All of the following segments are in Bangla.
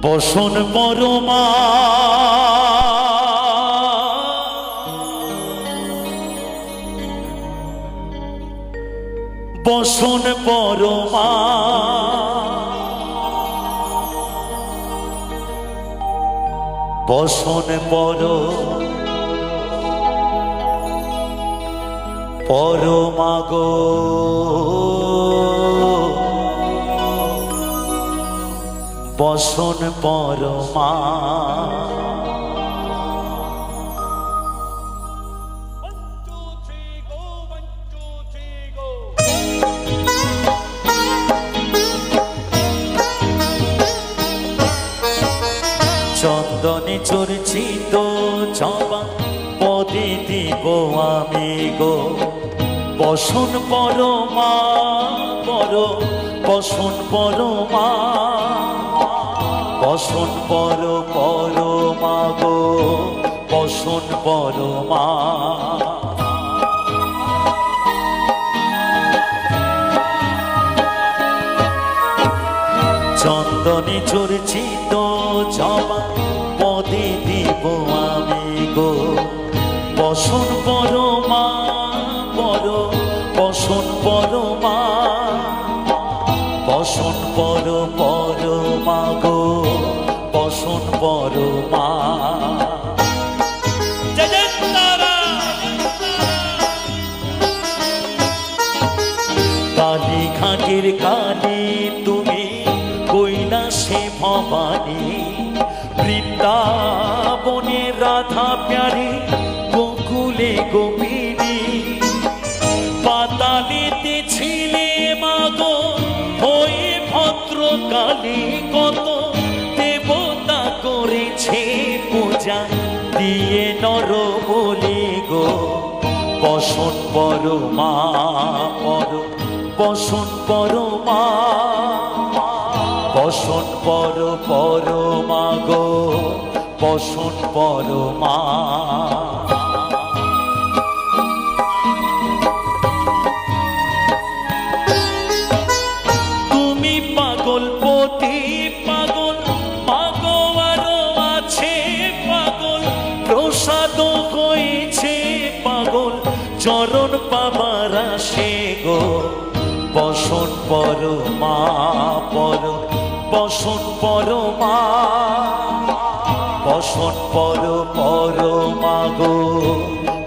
বসন পরমা বসন পরমা বসন পর পরমাগো বসন পরমা চন্দনে চর্চিত জবা পদে দিব আমি গো বসন পরমা পর বসন পরমা বসন পর পরমা গো বসন পরমা চন্দনে চর্চিত জবা পদে দিব আমি গো বসন পরমা পর বসন পরমা বসন পর পরমা গো বসন পরমা কালী ঘাটের কালী তুমি কৈলাসে ভবানী বৃন্দাবনে রাধা প্যারি গোকুলে গোপিনী পাতালেতে ছিলে মাগো হয়ে ভদ্রকালী কত দেবতা করেছে পূজা দিয়ে নর বলি গো বসন পরমা পর বসন পরমা বসন পর পরমা গো বসন পরমা তুমি পাগল পতি পাগল মাগো আরো আছে পাগল প্রসাদ হয়েছে পাগল চরণ পাবার আসে গো বসন পরমা পর বসন পরমা বসন পর পরমা গো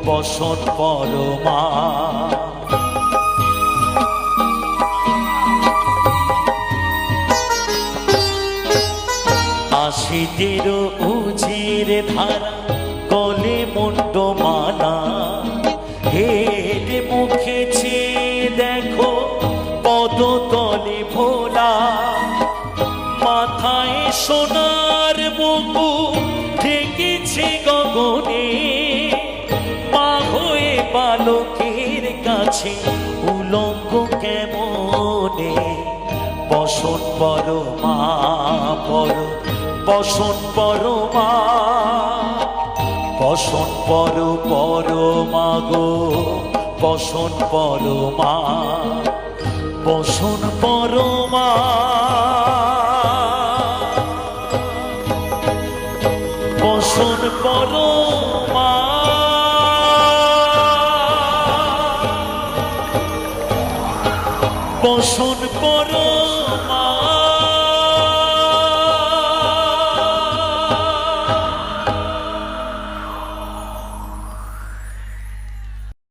বসন পরমা আশিদের উজির ধারা গলে মুন্ড মালা হেঁটে মুখে চেয়ে দেখো পদতলে ভোলা মাথায় সোনার মুকুট ঢেকেছে গগনে মা হয়ে বালকের কাছে উলঙ্গ কেমনে বসন পরমা পর বসন পরমা বসন পর পরমা গো বসন পরমা বসন পরমা বসন পরমা বসন পরমা